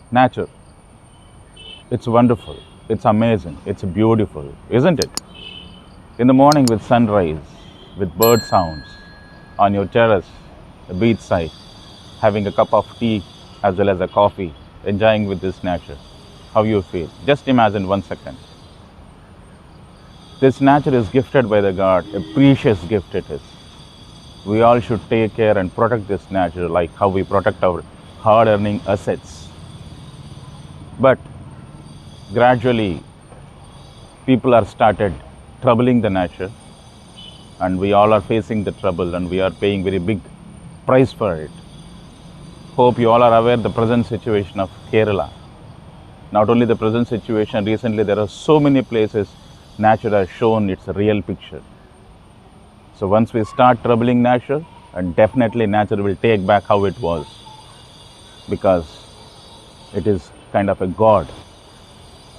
Nature. It's wonderful. It's amazing. It's beautiful, isn't it? In the morning with sunrise, with bird sounds, on your terrace, a beachside, having a cup of tea as well as a coffee, enjoying with this nature. How you feel? Just imagine 1 second. This nature is gifted by the God, a precious gift it is. We all should take care and protect this nature like how we protect our hard earning assets. But gradually, people are started troubling the nature, and we all are facing the trouble and we are paying very big price for it. Hope you all are aware the present situation of Kerala. Not only the present situation, recently there are so many places nature has shown its real picture. So once we start troubling nature, and definitely nature will take back how it was, because it is kind of a god.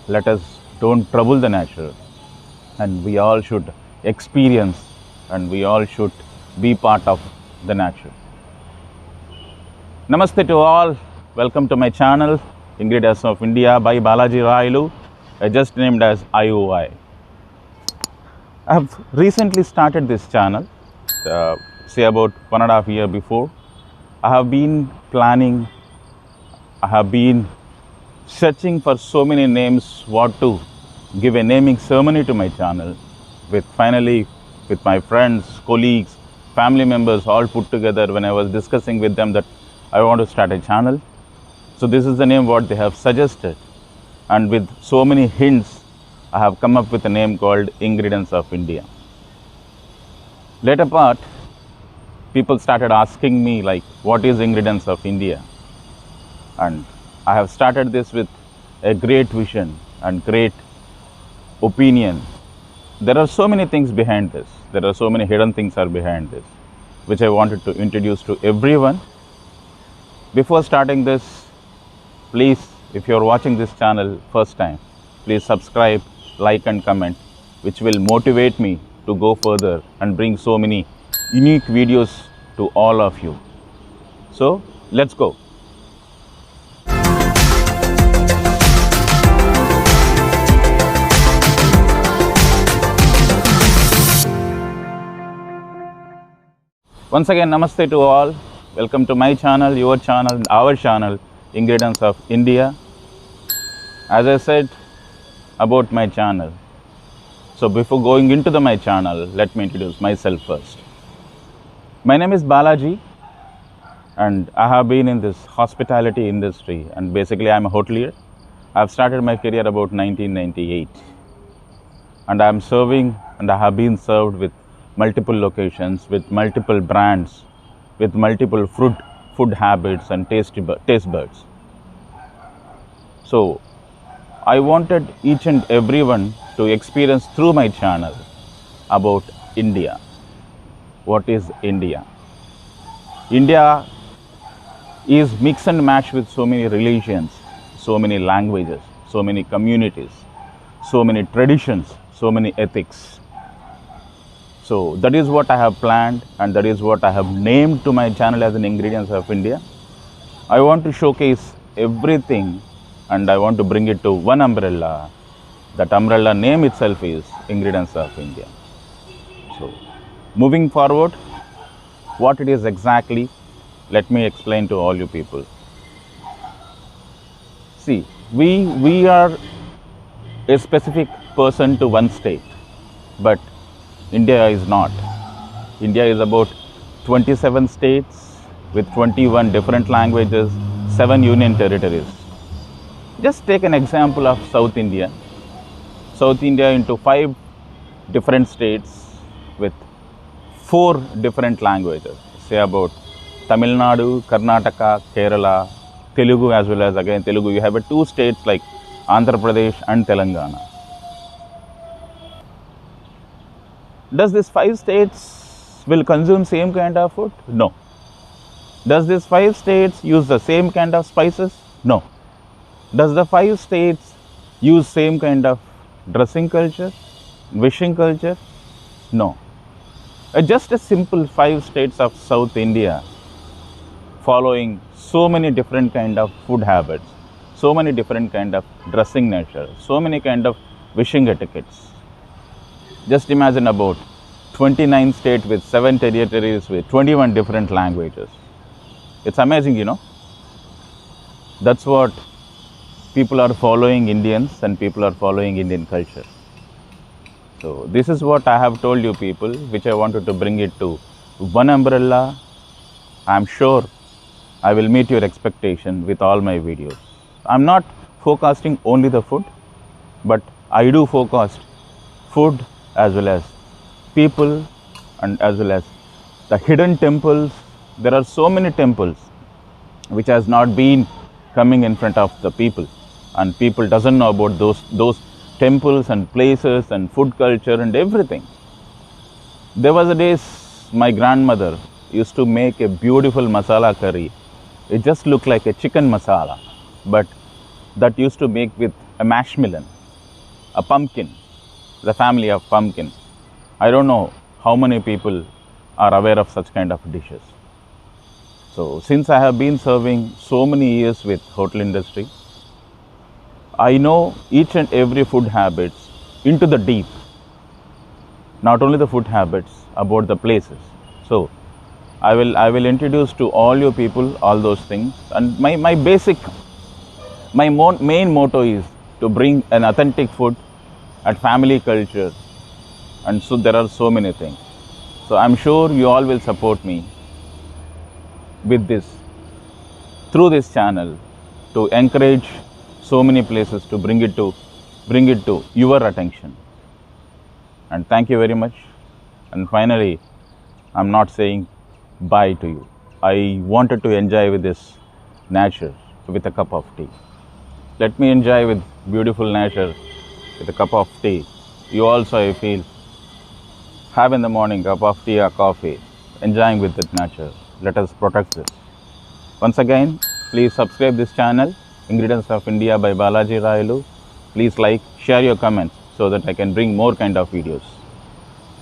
Let us don't trouble the nature, and we all should experience and we all should be part of the nature. Namaste to all. Welcome to my channel, Ingredients of India by Balaji Rayulu, just named as IOI. I have recently started this channel, say about 1.5 years before. I have been planning, I have been searching for so many names, what to give a naming ceremony to my channel, finally with my friends, colleagues, family members all put together when I was discussing with them that I want to start a channel. So this is the name what they have suggested, and with so many hints I have come up with a name called Ingredients of India. Later part, people started asking me like, what is Ingredients of India? And I have started this with a great vision and great opinion. There are so many things behind this. There are so many hidden things are behind this, which I wanted to introduce to everyone. Before starting this, please, if you are watching this channel first time, please subscribe, like and comment, which will motivate me to go further and bring so many unique videos to all of you. So let's go. Once again, namaste to all. Welcome to my channel, your channel, our channel, Ingredients of India. As I said about my channel, so before going into my channel, let me introduce myself first. My name is Balaji, and I have been in this hospitality industry, and basically I am a hotelier. I have started my career about 1998, and I am serving, and I have been served with multiple locations, with multiple brands, with multiple food habits and taste buds. So I wanted each and everyone to experience through my channel about India. What is India? India is mix and match with so many religions, so many languages, so many communities, so many traditions, so many ethics. So that is what I have planned, and that is what I have named to my channel as an Ingredients of India. I want to showcase everything, and I want to bring it to one umbrella. That umbrella name itself is Ingredients of India. So moving forward, what it is exactly, let me explain to all you people. See, we are a specific person to one state, but India is not. India is about 27 states with 21 different languages, 7 union territories. Just take an example of South India. South India into 5 different states with 4 different languages. Say about Tamil Nadu, Karnataka, Kerala, Telugu as well as again Telugu. You have 2 states like Andhra Pradesh and Telangana. Does these 5 states will consume same kind of food? No. Does these 5 states use the same kind of spices? No. Does the 5 states use same kind of dressing culture, wishing culture? No. Just a simple 5 states of South India following so many different kind of food habits, so many different kind of dressing nature, so many kind of wishing etiquettes. Just imagine about 29 states with 7 territories with 21 different languages. It's amazing, you know. That's what people are following Indians, and people are following Indian culture. So this is what I have told you people, which I wanted to bring it to one umbrella. I'm sure I will meet your expectation with all my videos. I'm not forecasting only the food, but I do forecast food as well as people, and as well as the hidden temples. There are so many temples which has not been coming in front of the people, and people doesn't know about those temples and places and food culture and everything. There was a days my grandmother used to make a beautiful masala curry. It just looked like a chicken masala, but that used to make with a mashmelon, a pumpkin, the family of pumpkin. I don't know how many people are aware of such kind of dishes. So since I have been serving so many years with hotel industry, I know each and every food habits into the deep. Not only the food habits, about the places. So I will introduce to all you people all those things. And my main motto is to bring an authentic food at family culture. And so there are so many things. So I'm sure you all will support me with this, through this channel, to encourage so many places, to bring it to your attention. And thank you very much. And finally, I'm not saying bye to you. I wanted to enjoy with this nature with a cup of tea. Let me enjoy with beautiful nature with a cup of tea. You also, I feel, have in the morning cup of tea or coffee, enjoying with that nature. Let us protect this. Once again, please subscribe this channel, Ingredients of India by Balaji Rayulu. Please like, share your comments so that I can bring more kind of videos.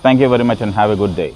Thank you very much and have a good day.